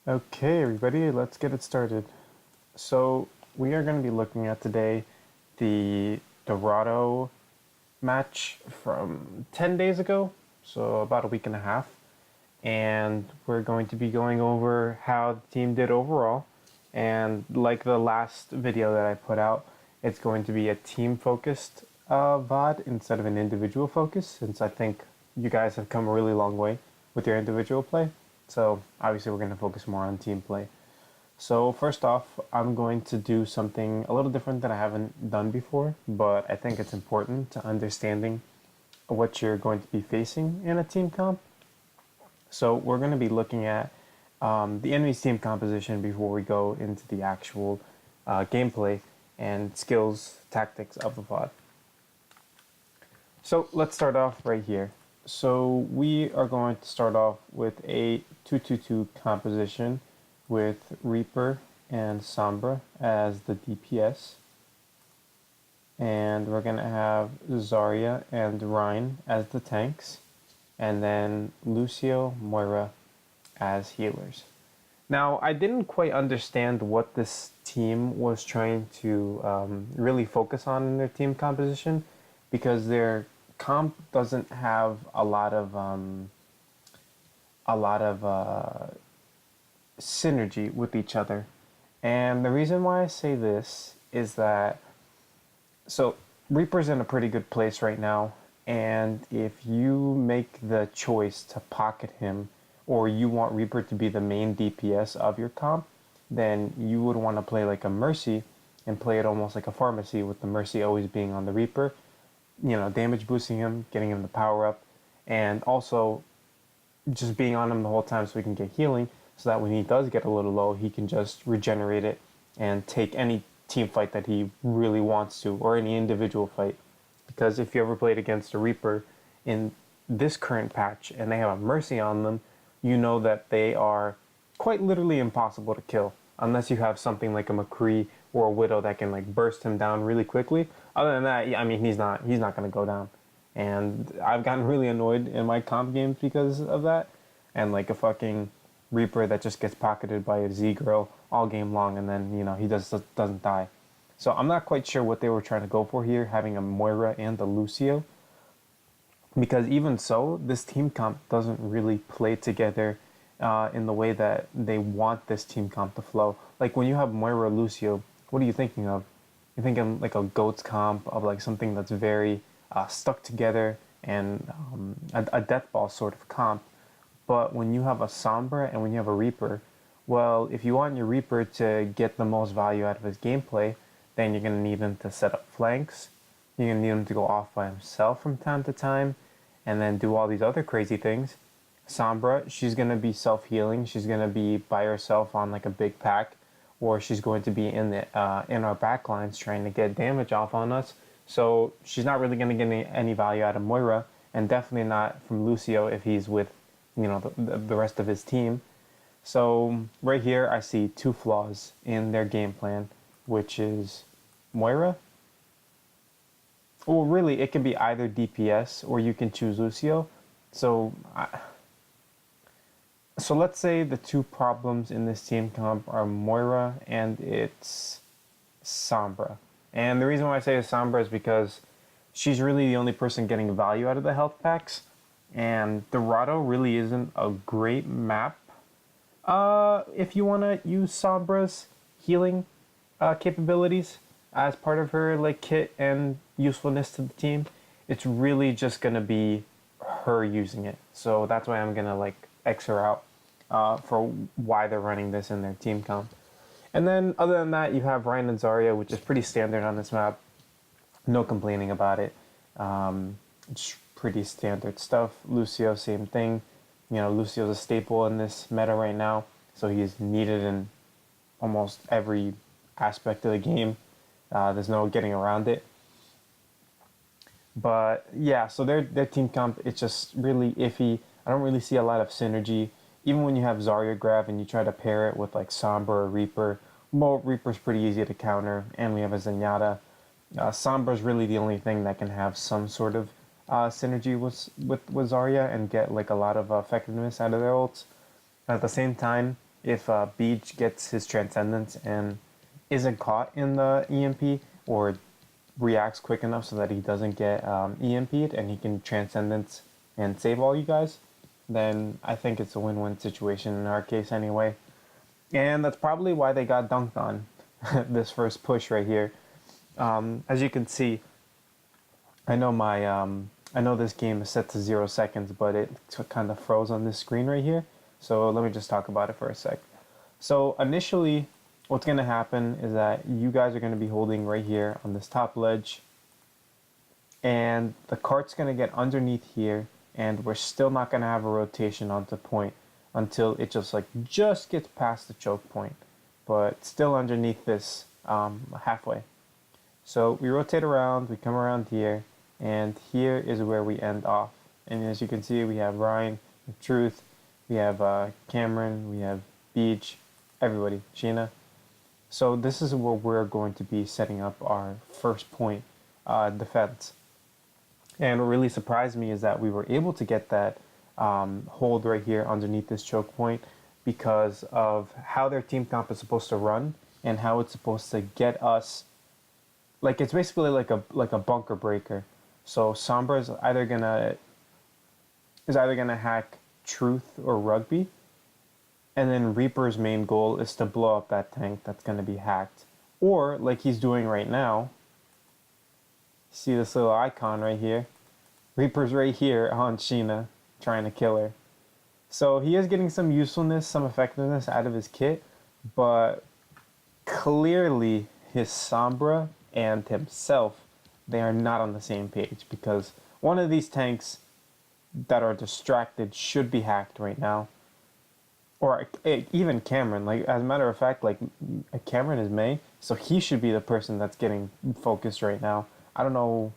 Okay, everybody, let's get it started. So, we are going to be looking at today the Dorado match from 10 days ago, so about a week and a half. And we're going to be going over how the team did overall. And like the last video that I put out, it's going to be a team focused VOD instead of an individual focus, since I think you guys have come a really long way with your individual play. So obviously we're going to focus more on team play. So first off, I'm going to do something a little different that I haven't done before, but I think it's important to understanding what you're going to be facing in a team comp. So we're going to be looking at the enemy's team composition before we go into the actual gameplay and skills tactics of the VOD. So let's start off right here. So we are going to start off with a 2-2-2 composition with Reaper and Sombra as the DPS. And we're going to have Zarya and Rein as the tanks. And then Lucio, Moira as healers. Now, I didn't quite understand what this team was trying to really focus on in their team composition, because their comp doesn't have a lot of synergy with each other. And the reason why I say this is that, so Reaper's in a pretty good place right now, and if you make the choice to pocket him, or you want Reaper to be the main DPS of your comp, then you would want to play like a Mercy and play it almost like a pharmacy, with the Mercy always being on the Reaper, you know, damage boosting him, getting him the power up, and also just being on him the whole time so he can get healing, so that when he does get a little low, he can just regenerate it and take any team fight that he really wants to, or any individual fight. Because if you ever played against a Reaper in this current patch and they have a Mercy on them, you know that they are quite literally impossible to kill, unless you have something like a McCree or a Widow that can like burst him down really quickly. Other than that, I mean, he's not going to go down. And I've gotten really annoyed in my comp games because of that. And like a fucking Reaper that just gets pocketed by a Z-Girl all game long, and then, you know, he doesn't die. So I'm not quite sure what they were trying to go for here, having a Moira and a Lucio. Because even so, this team comp doesn't really play together in the way that they want this team comp to flow. Like when you have Moira or Lucio, what are you thinking of? You're thinking like a GOATS comp of like something that's very stuck together, and a death ball sort of comp. But when you have a Sombra and when you have a Reaper, well, if you want your Reaper to get the most value out of his gameplay, then you're going to need him to set up flanks. You're going to need him to go off by himself from time to time, and then do all these other crazy things. Sombra, she's going to be self-healing. She's going to be by herself on like a big pack, or she's going to be in our backlines trying to get damage off on us. So she's not really going to get any value out of Moira, and definitely not from Lucio if he's with, you know, the rest of his team. So right here I see two flaws in their game plan, which is Moira. Well, really, it can be either DPS or you can choose Lucio. So let's say the two problems in this team comp are Moira and it's Sombra. And the reason why I say it's Sombra is because she's really the only person getting value out of the health packs. And Dorado really isn't a great map if you want to use Sombra's healing capabilities as part of her like kit and usefulness to the team. It's really just gonna be her using it. So that's why I'm gonna like X her out for why they're running this in their team comp. And then other than that, you have Rein and Zarya, which is pretty standard on this map. No complaining about it. It's pretty standard stuff. Lucio, same thing. You know, Lucio's a staple in this meta right now, so he's needed in almost every aspect of the game. There's no getting around it. But yeah, so their team comp, it's just really iffy. I don't really see a lot of synergy. Even when you have Zarya grab and you try to pair it with like Sombra or Reaper, well, Reaper's pretty easy to counter, and we have a Zenyatta. Sombra's really the only thing that can have some sort of synergy with Zarya and get like a lot of effectiveness out of their ults. At the same time, if Beach gets his Transcendence and isn't caught in the EMP or reacts quick enough so that he doesn't get EMP'd and he can Transcendence and save all you guys, then I think it's a win-win situation in our case anyway. And that's probably why they got dunked on this first push right here. As you can see, I know I know this game is set to 0 seconds, but it kind of froze on this screen right here. So let me just talk about it for a sec. So initially, what's going to happen is that you guys are going to be holding right here on this top ledge, and the cart's going to get underneath here, and we're still not going to have a rotation onto point until it just gets past the choke point, but still underneath this halfway. So we rotate around, we come around here, and here is where we end off. And as you can see, we have Ryan, Truth, we have Cameron, we have Beach, everybody, Sheena. So this is where we're going to be setting up our first point defense. And what really surprised me is that we were able to get that hold right here underneath this choke point because of how their team comp is supposed to run and how it's supposed to get us. Like, it's basically like a bunker breaker. So Sombra is either gonna hack Truth or Rugby, and then Reaper's main goal is to blow up that tank that's gonna be hacked, or like he's doing right now. See this little icon right here? Reaper's right here on Sheena, trying to kill her. So he is getting some usefulness, some effectiveness out of his kit, but clearly his Sombra and himself, they are not on the same page, because one of these tanks that are distracted should be hacked right now. Or even Cameron, like, as a matter of fact, like, Cameron is May, so he should be the person that's getting focused right now. I don't know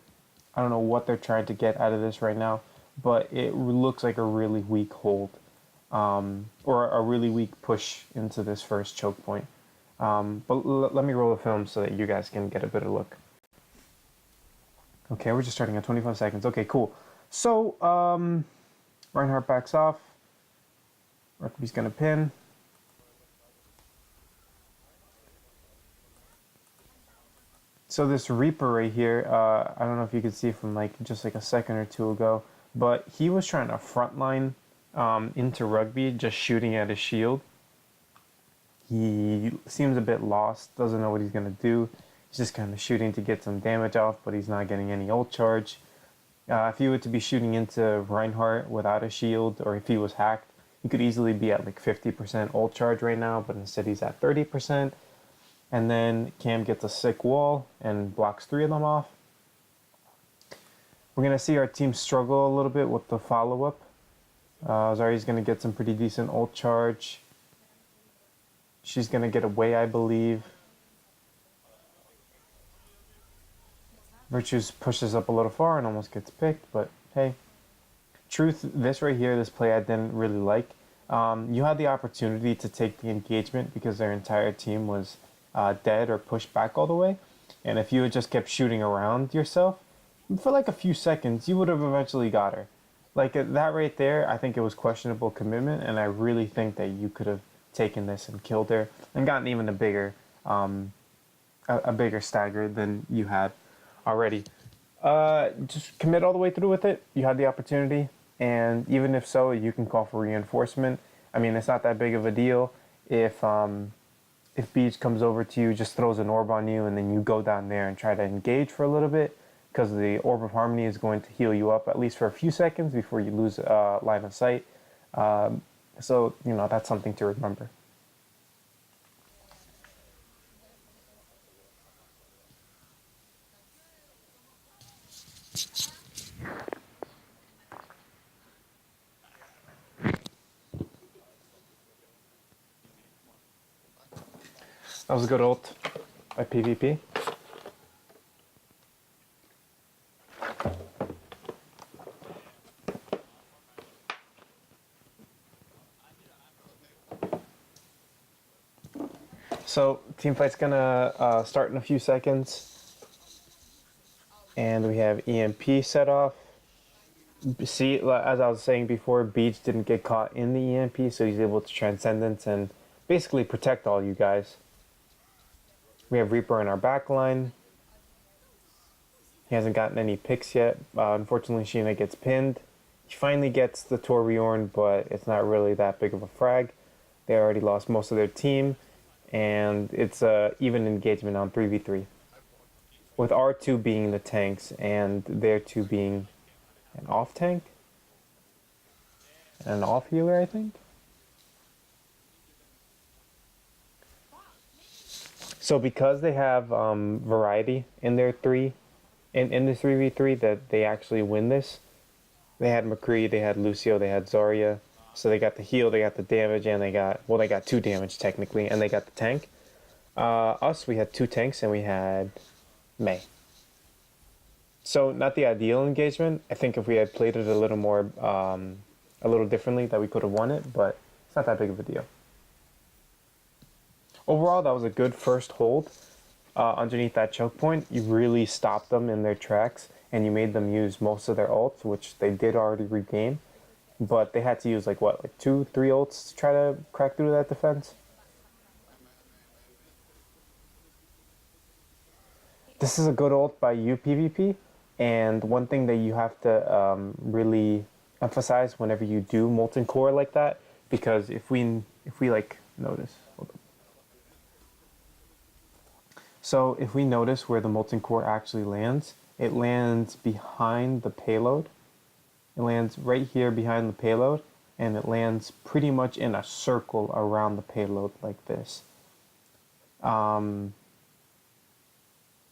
what they're trying to get out of this right now, but it looks like a really weak hold, or a really weak push into this first choke point. But let me roll the film so that you guys can get a better look. Okay, we're just starting at 25 seconds. Okay, cool. So, Reinhardt backs off. Rugby's gonna pin. So this Reaper right here, I don't know if you could see from just a second or two ago, but he was trying to frontline into Rugby, just shooting at his shield. He seems a bit lost, doesn't know what he's gonna do. He's just kind of shooting to get some damage off, but he's not getting any ult charge. If he were to be shooting into Reinhardt without a shield, or if he was hacked, he could easily be at like 50% ult charge right now, but instead he's at 30%. And then Cam gets a sick wall and blocks 3 of them off. We're going to see our team struggle a little bit with the follow-up. Zarya's going to get some pretty decent ult charge. She's going to get away, I believe. Virtues pushes up a little far and almost gets picked, but hey. Truth, this right here, this play I didn't really like. You had the opportunity to take the engagement because their entire team was dead or pushed back all the way. And if you had just kept shooting around yourself, for like a few seconds, you would have eventually got her. Like that right there, I think it was questionable commitment, and I really think that you could have taken this and killed her and gotten even a bigger stagger than you had already. Just commit all the way through with it. You had the opportunity, and even if so, you can call for reinforcement. I mean, it's not that big of a deal if Beach comes over to you, just throws an orb on you, and then you go down there and try to engage for a little bit, because the Orb of Harmony is going to heal you up at least for a few seconds before you lose line of sight. So, that's something to remember. That was a good ult by PvP. So teamfight's gonna start in a few seconds, and we have EMP set off. See, as I was saying before, Beach didn't get caught in the EMP, so he's able to Transcendence and basically protect all you guys. We have Reaper in our back line. He hasn't gotten any picks yet. Unfortunately, Sheena gets pinned. He finally gets the Torbjorn, but it's not really that big of a frag. They already lost most of their team, and it's a even engagement on 3v3. With our two being the tanks and their two being an off tank and an off healer, I think. So because they have variety in their in the 3v3, that they actually win this. They had McCree, they had Lucio, they had Zarya. So they got the heal, they got the damage, and they got 2 damage technically, and they got the tank. Us, we had 2 tanks, and we had Mei. So not the ideal engagement. I think if we had played it a little more, a little differently, that we could have won it, but it's not that big of a deal. Overall, that was a good first hold. Underneath that choke point, you really stopped them in their tracks, and you made them use most of their ults, which they did already regain. But they had to use like 2, 3 ults to try to crack through that defense. This is a good ult by you, PvP, and one thing that you have to really emphasize whenever you do Molten Core like that, because if we like notice, hold up. So if we notice where the Molten Core actually lands, it lands behind the payload. It lands right here behind the payload, and it lands pretty much in a circle around the payload like this.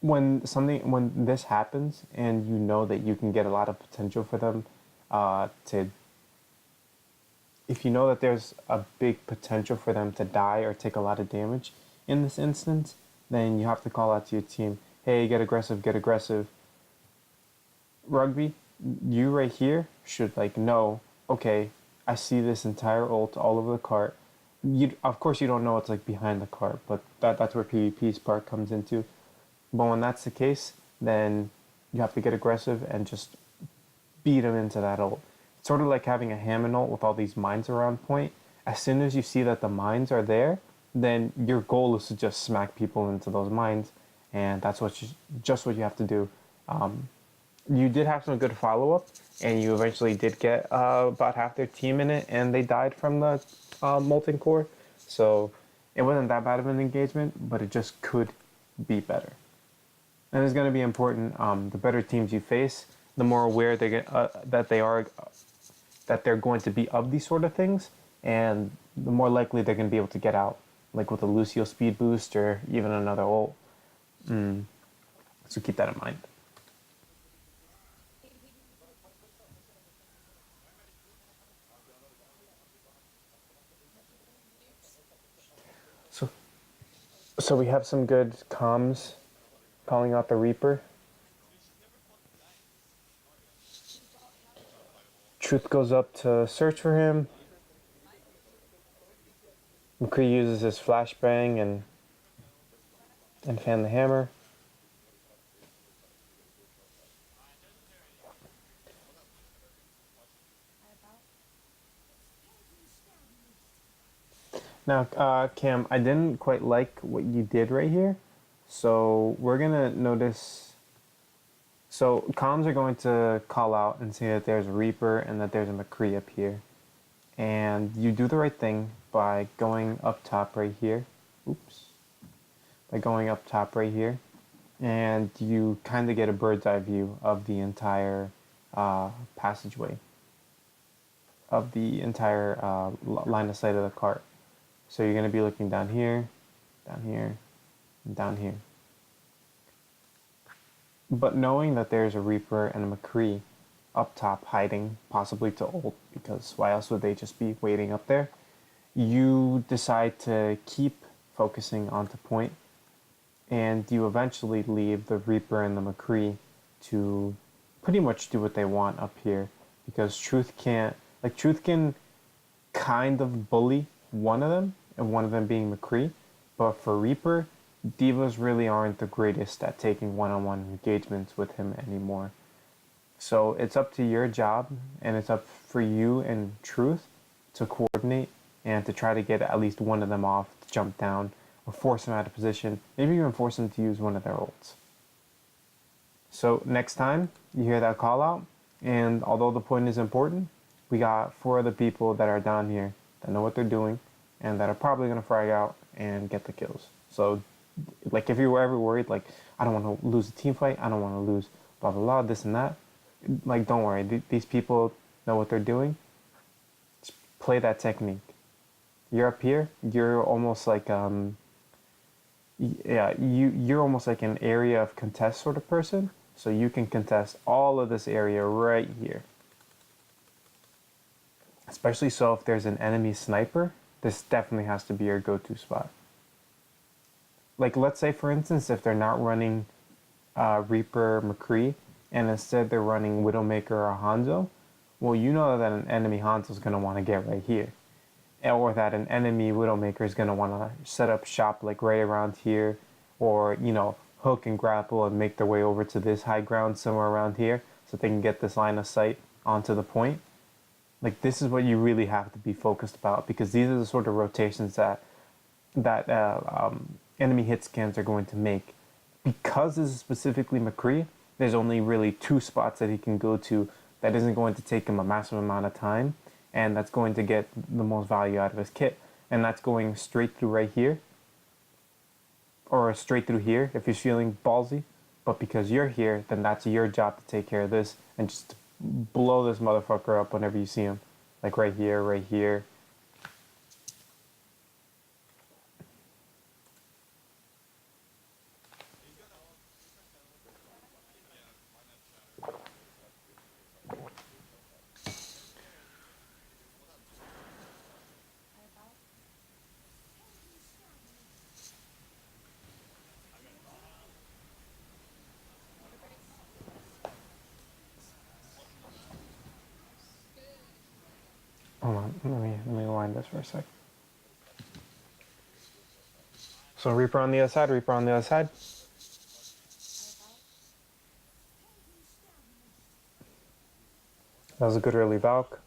When this happens, and you know that you can get a lot of potential for them if you know that there's a big potential for them to die or take a lot of damage in this instance, then you have to call out to your team, hey, get aggressive, get aggressive. Rugby, you right here should know, okay, I see this entire ult all over the cart. Of course you don't know it's behind the cart, but that's where PvP's part comes into. But when that's the case, then you have to get aggressive and just beat them into that ult. It's sort of like having a Hammond ult with all these mines around point. As soon as you see that the mines are there, then your goal is to just smack people into those mines, and that's just what you have to do. You did have some good follow-up, and you eventually did get about half their team in it, and they died from the Molten Core. So it wasn't that bad of an engagement, but it just could be better. And it's going to be important. The better teams you face, the more aware they get that they're going to be of these sort of things, and the more likely they're going to be able to get out, like with a Lucio speed boost or even another ult. So keep that in mind. So we have some good comms calling out the Reaper. Truth goes up to search for him. McCree uses his flashbang and fan the hammer. Now, Cam, I didn't quite like what you did right here. So we're going to notice... So comms are going to call out and say that there's a Reaper and that there's a McCree up here. And you do the right thing by going up top right here. Oops. By going up top right here. And you kind of get a bird's eye view of the entire passageway. Of the entire line of sight of the cart. So you're going to be looking down here, and down here. But knowing that there's a Reaper and a McCree up top hiding, possibly to ult, because why else would they just be waiting up there? You decide to keep focusing onto point, and you eventually leave the Reaper and the McCree to pretty much do what they want up here, because Truth can kind of bully one of them, and one of them being McCree, but for Reaper, divas really aren't the greatest at taking one-on-one engagements with him anymore. So it's up to your job, and it's up for you and Truth to coordinate and to try to get at least one of them off to jump down or force them out of position, maybe even force them to use one of their ults. So next time you hear that call out, and although the point is important, we got 4 other people that are down here that know what they're doing and that are probably going to frag out and get the kills. So like if you were ever worried, like I don't want to lose a team fight, I don't want to lose blah blah blah, this and that, like don't worry, these people know what they're doing. Just play that technique. You're up here, you're almost like yeah, you're almost like an area of contest sort of person, so you can contest all of this area right here. Especially so if there's an enemy sniper, this definitely has to be your go-to spot. Like let's say for instance, if they're not running Reaper McCree, and instead they're running Widowmaker or Hanzo, well you know that an enemy Hanzo is going to want to get right here. Or that an enemy Widowmaker is going to want to set up shop like right around here, or you know, hook and grapple and make their way over to this high ground somewhere around here so they can get this line of sight onto the point. Like this is what you really have to be focused about, because these are the sort of rotations that enemy hit scans are going to make. Because this is specifically McCree, there's only really 2 spots that he can go to that isn't going to take him a massive amount of time, and that's going to get the most value out of his kit. And that's going straight through right here, or straight through here if he's feeling ballsy. But because you're here, then that's your job to take care of this and just blow this motherfucker up whenever you see him. Like right here, right here. Hold on, let me rewind this for a sec. So Reaper on the other side, Reaper on the other side. That was a good early Valk.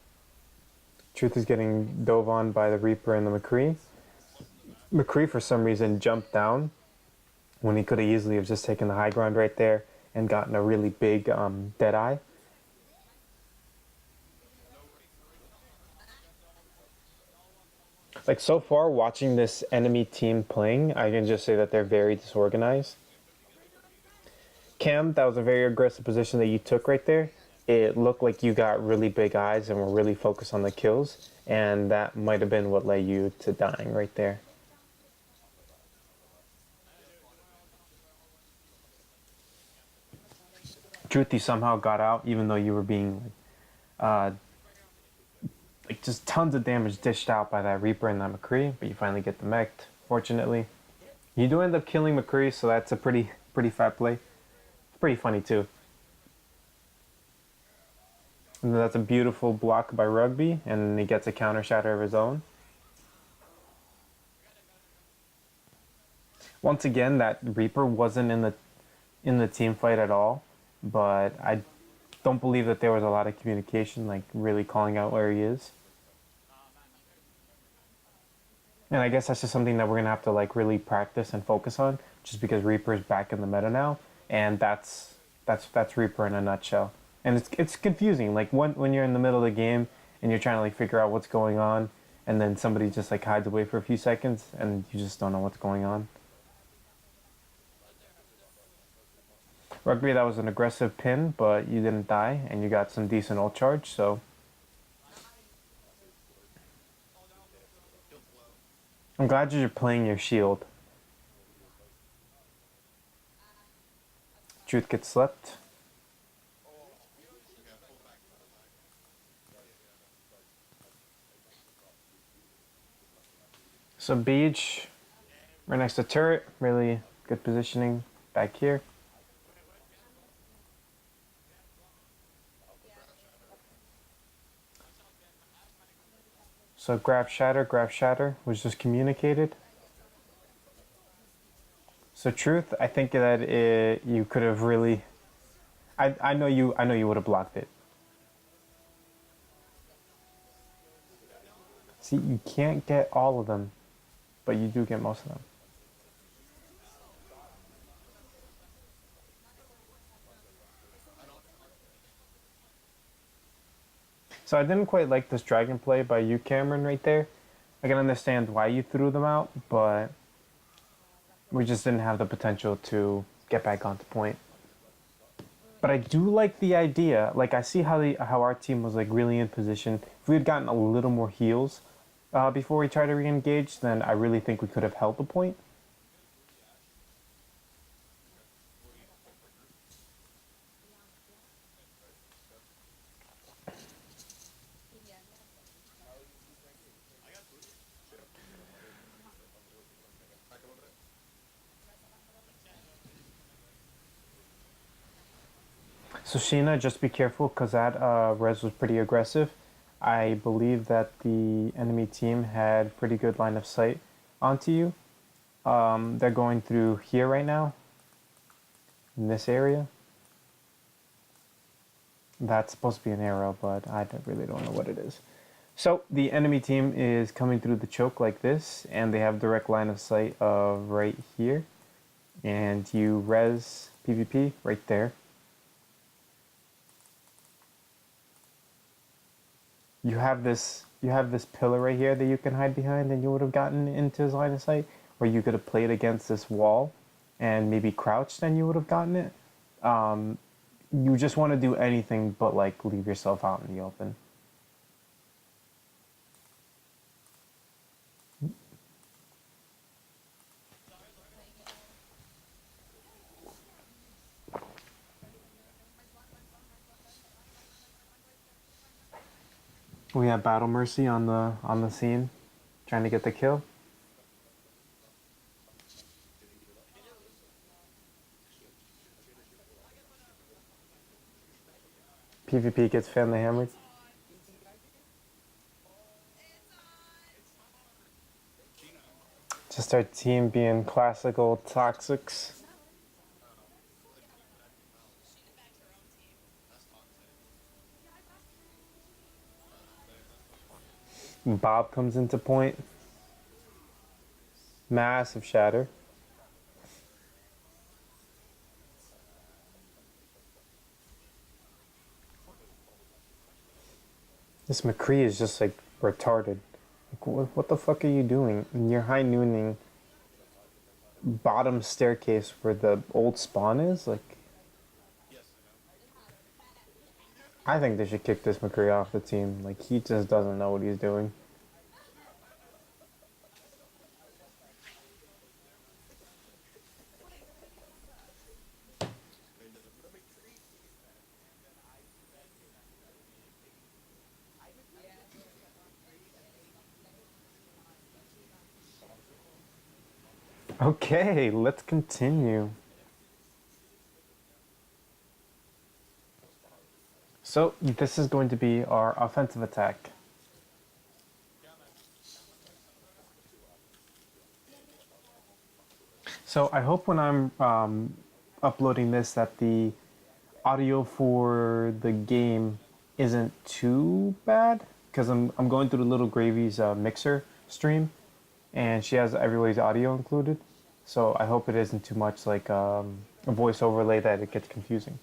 Truth is getting dove on by the Reaper and the McCree. McCree for some reason jumped down when he could have easily have just taken the high ground right there and gotten a really big dead eye. Like so far watching this enemy team playing, I can just say that they're very disorganized. Cam, that was a very aggressive position that you took right there. It looked like you got really big eyes and were really focused on the kills, and that might have been what led you to dying right there. Truth, somehow got out even though you were being like just tons of damage dished out by that Reaper and that McCree, but you finally get the mech, fortunately. You do end up killing McCree, so that's a pretty fat play. It's pretty funny too. And that's a beautiful block by Rugby, and he gets a counter shatter of his own. Once again, that Reaper wasn't in the team fight at all, but I don't believe that there was a lot of communication, like really calling out where he is. And I guess that's just something that we're gonna have to like really practice and focus on, just because Reaper is back in the meta now, and that's Reaper in a nutshell. And it's confusing, like when you're in the middle of the game and you're trying to like figure out what's going on, and then somebody just like hides away for a few seconds and you just don't know what's going on. Rugby, that was an aggressive pin, but you didn't die and you got some decent ult charge, so I'm glad you're playing your shield. Truth gets slept. So Beach, right next to turret, really good positioning back here. So grab shatter was just communicated. So Truth, I think that you could have really, I know you would have blocked it. See, you can't get all of them, but you do get most of them. So I didn't quite like this dragon play by you, Cameron, right there. I can understand why you threw them out, but we just didn't have the potential to get back onto point. But I do like the idea. Like I see how our team was like really in position. If we had gotten a little more heals before we tried to re-engage, then I really think we could have held the point. So Sheena, just be careful because that res was pretty aggressive. I believe that the enemy team had pretty good line of sight onto you. They're going through here right now, in this area. That's supposed to be an arrow, but I really don't know what it is. So the enemy team is coming through the choke like this, and they have direct line of sight of right here. And you res PvP right there. You have this pillar right here that you can hide behind, and you would have gotten into his line of sight, or you could have played against this wall and maybe crouched and you would have gotten it. You just want to do anything but like leave yourself out in the open. We have Battle Mercy on the scene, trying to get the kill. PvP gets family hammered. Just our team being classical toxics. Bob comes into point. Massive shatter. This McCree is just like retarded. Like, what the fuck are you doing? You're high nooning bottom staircase where the old spawn is? Like, I think they should kick this McCree off the team. Like, he just doesn't know what he's doing. Okay, let's continue. So, this is going to be our offensive attack. So, I hope when I'm uploading this that the audio for the game isn't too bad, because I'm going through the Little Gravy's mixer stream, and she has everybody's audio included. So I hope it isn't too much like a voice overlay that it gets confusing.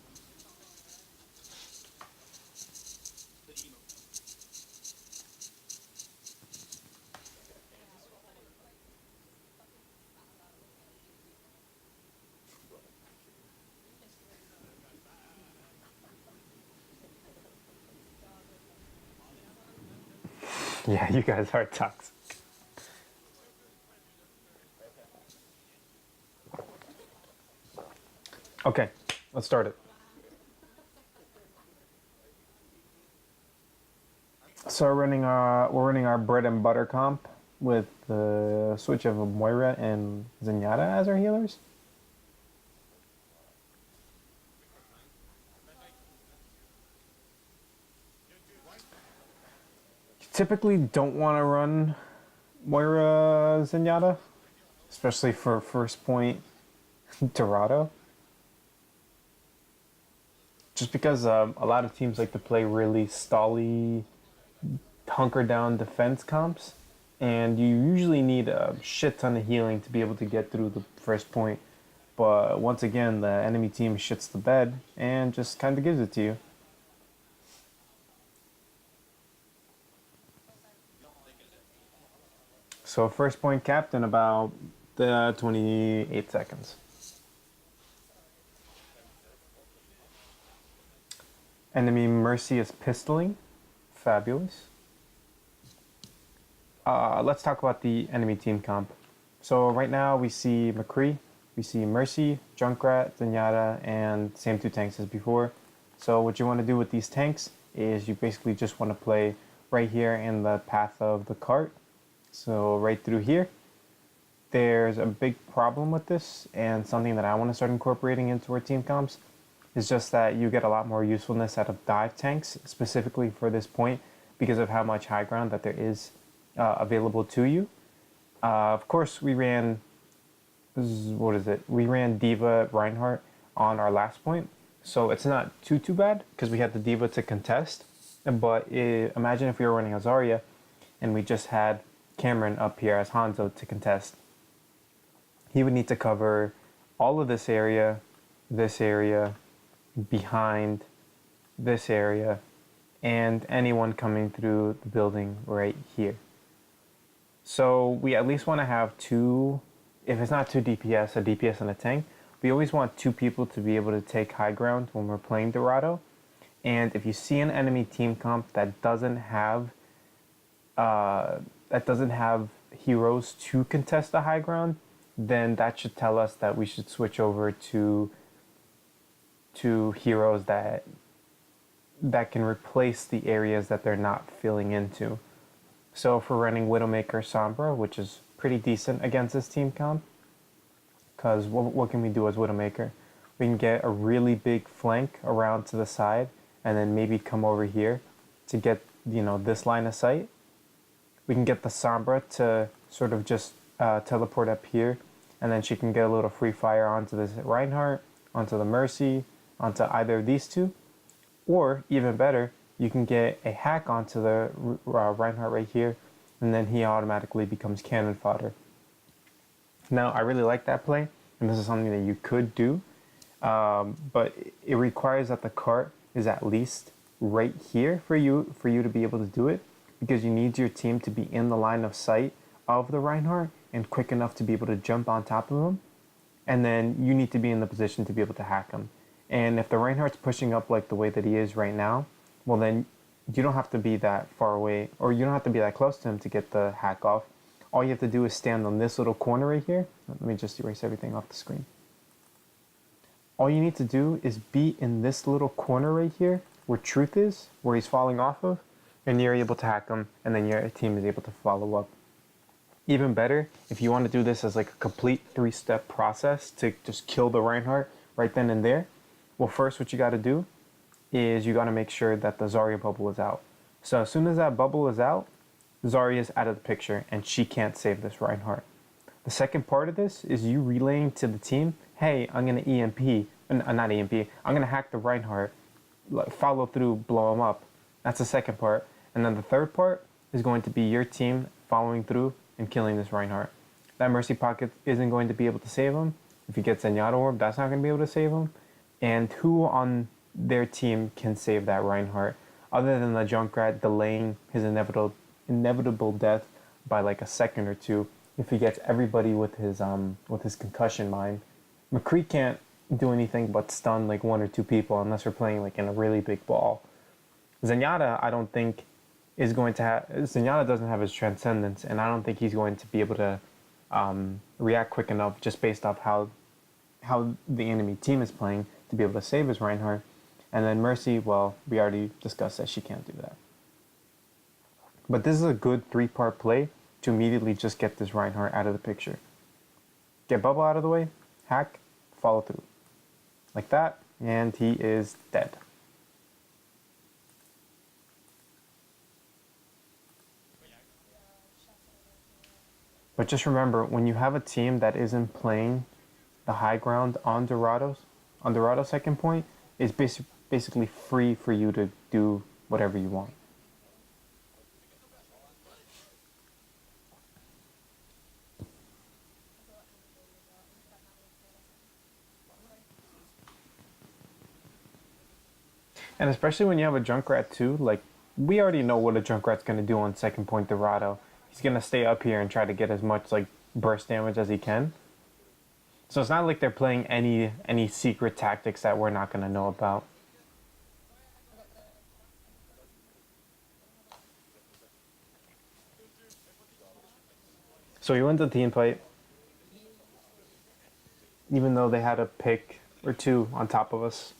Yeah, you guys are toxic. Okay, let's start it. So we're running our bread and butter comp with the switch of Moira and Zenyatta as our healers. You typically don't want to run Moira Zenyatta, especially for first point Dorado. Just because a lot of teams like to play really stally hunker down defense comps, and you usually need a shit ton of healing to be able to get through the first point. But once again, the enemy team shits the bed and just kind of gives it to you. So first point capped in about 28 seconds. Enemy Mercy is pistoling. Fabulous. Let's talk about the enemy team comp. So right now we see McCree, we see Mercy, Junkrat, Zenyatta, and same two tanks as before. So what you want to do with these tanks is you basically just want to play right here in the path of the cart. So right through here. There's a big problem with this, and something that I want to start incorporating into our team comps is just that you get a lot more usefulness out of dive tanks, specifically for this point, because of how much high ground that there is available to you. Of course, we ran, what is it? We ran D.Va Reinhardt on our last point, so it's not too bad because we had the D.Va to contest. But imagine if we were running a Zarya and we just had Cameron up here as Hanzo to contest. He would need to cover all of this area, behind this area, and anyone coming through the building right here. So we at least want to have two, if it's not two DPS, a DPS and a tank. We always want two people to be able to take high ground when we're playing Dorado. And if you see an enemy team comp that doesn't have heroes to contest the high ground, then that should tell us that we should switch over to heroes that can replace the areas that they're not filling into. So if we're running Widowmaker Sombra, which is pretty decent against this team comp, because what can we do as Widowmaker? We can get a really big flank around to the side, and then maybe come over here to get, this line of sight. We can get the Sombra to sort of just teleport up here, and then she can get a little free fire onto this Reinhardt, onto the Mercy, onto either of these two. Or, even better, you can get a hack onto the Reinhardt right here, and then he automatically becomes cannon fodder. Now, I really like that play, and this is something that you could do, but it requires that the cart is at least right here for you to be able to do it, because you need your team to be in the line of sight of the Reinhardt and quick enough to be able to jump on top of him, and then you need to be in the position to be able to hack him. And if the Reinhardt's pushing up like the way that he is right now, well then you don't have to be that far away, or you don't have to be that close to him to get the hack off. All you have to do is stand on this little corner right here. Let me just erase everything off the screen. All you need to do is be in this little corner right here where Truth is, where he's falling off of, and you're able to hack him, and then your team is able to follow up. Even better, if you want to do this as like a complete 3-step process to just kill the Reinhardt right then and there, well, first what you got to do is you got to make sure that the Zarya bubble is out. So as soon as that bubble is out, Zarya is out of the picture and she can't save this Reinhardt. The second part of this is you relaying to the team, hey, I'm going to EMP, not EMP, I'm going to hack the Reinhardt, follow through, blow him up. That's the second part. And then the third part is going to be your team following through and killing this Reinhardt. That Mercy Pocket isn't going to be able to save him. If he gets Zenyatta Orb, that's not going to be able to save him. And who on their team can save that Reinhardt, other than the Junkrat delaying his inevitable death by like a second or two if he gets everybody with his concussion mine. McCree can't do anything but stun like one or two people unless we're playing like in a really big ball. Zenyatta, I don't think is going to have. Zenyatta doesn't have his transcendence, and I don't think he's going to be able to react quick enough just based off how the enemy team is playing to be able to save his Reinhardt. And then Mercy, well, we already discussed that she can't do that. But this is a good 3-part play to immediately just get this Reinhardt out of the picture. Get Bubble out of the way, hack, follow through. Like that, and he is dead. But just remember, when you have a team that isn't playing the high ground on Dorado's second point, it's basically free for you to do whatever you want. And especially when you have a Junkrat too, like, we already know what a Junkrat's going to do on second point Dorado. He's going to stay up here and try to get as much, like, burst damage as he can. So it's not like they're playing any secret tactics that we're not going to know about. So we went to the team fight, even though they had a pick or two on top of us.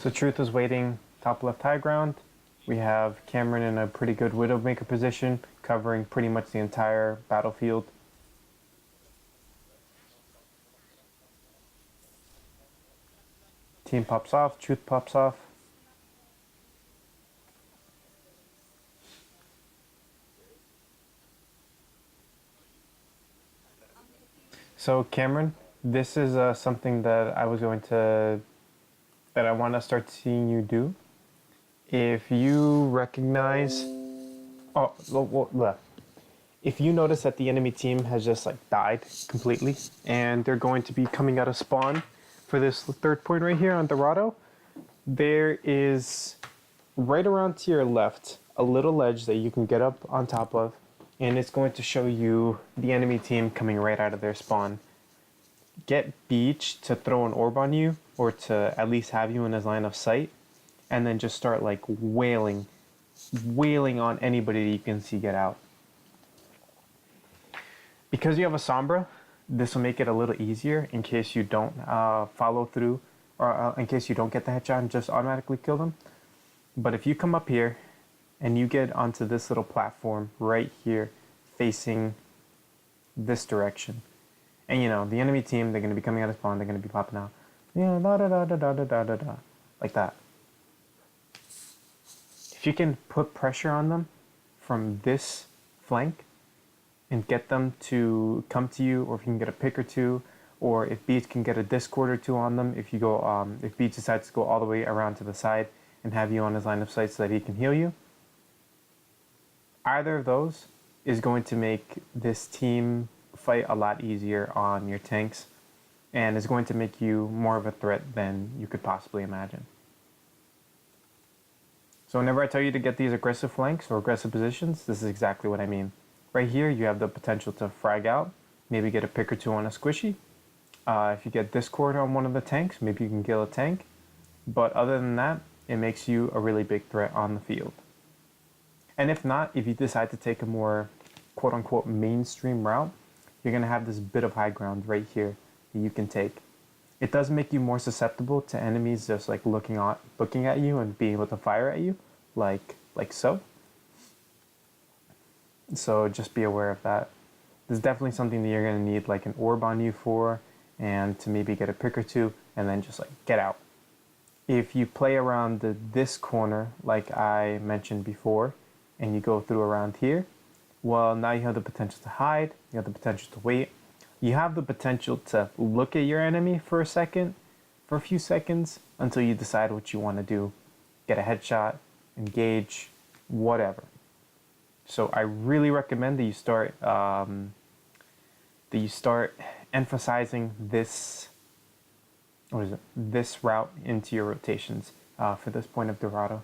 So Truth is waiting top left high ground. We have Cameron in a pretty good Widowmaker position, covering pretty much the entire battlefield. Team pops off, Truth pops off. So Cameron, this is something that I want to start seeing you do. If you recognize, if you notice that the enemy team has just like died completely, and they're going to be coming out of spawn for this third point right here on Dorado, there is right around to your left a little ledge that you can get up on top of, and it's going to show you the enemy team coming right out of their spawn. Get Beach to throw an orb on you, or to at least have you in his line of sight, and then just start like wailing on anybody that you can see get out. Because you have a Sombra, this will make it a little easier in case you don't follow through, or in case you don't get the headshot and just automatically kill them. But if you come up here and you get onto this little platform right here facing this direction, and you know, the enemy team, they're going to be coming out of spawn, they're going to be popping out. Yeah, da da da da da da da da, like that. If you can put pressure on them from this flank and get them to come to you, or if you can get a pick or two, or if Beats can get a Discord or two on them, if you go, if Beats decides to go all the way around to the side and have you on his line of sight so that he can heal you, either of those is going to make this team fight a lot easier on your tanks, and is going to make you more of a threat than you could possibly imagine. So whenever I tell you to get these aggressive flanks or aggressive positions, this is exactly what I mean. Right here, you have the potential to frag out, maybe get a pick or two on a squishy. If you get Discord on one of the tanks, maybe you can kill a tank. But other than that, it makes you a really big threat on the field. And if not, if you decide to take a more quote-unquote mainstream route, you're going to have this bit of high ground right here that you can take. It does make you more susceptible to enemies just like looking at you and being able to fire at you, like so. So just be aware of that. This is definitely something that you're going to need like an orb on you for, and to maybe get a pick or two, and then just like get out. If you play around this corner, like I mentioned before, and you go through around here, well, now you have the potential to hide, you have the potential to wait, you have the potential to look at your enemy for a few seconds, until you decide what you want to do. Get a headshot, engage, whatever. So I really recommend that you start emphasizing this route into your rotations for this point of Dorado.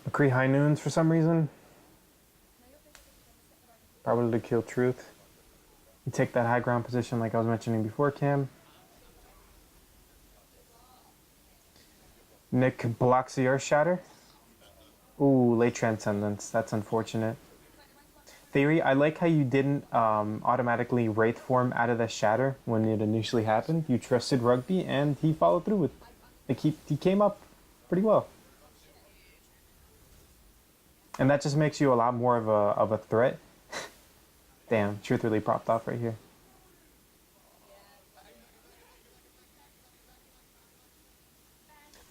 McCree High Noons for some reason. Probably to kill Truth. You take that high ground position like I was mentioning before, Cam. Nick blocks the Earth Shatter. Ooh, late Transcendence. That's unfortunate. Theory, I like how you didn't automatically Wraith form out of the Shatter when it initially happened. You trusted Rugby, and he followed through with, like, he came up pretty well. And that just makes you a lot more of a threat. Damn, Truth really propped off right here.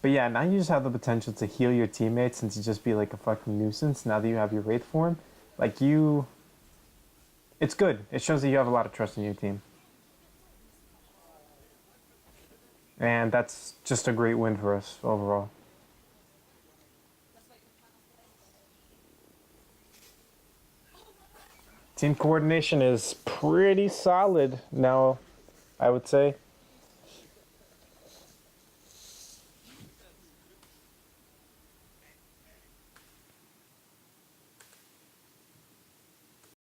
But yeah, now you just have the potential to heal your teammates and to just be like a fucking nuisance now that you have your Wraith form. Like you, it's good. It shows that you have a lot of trust in your team. And that's just a great win for us overall. Team coordination is pretty solid now, I would say.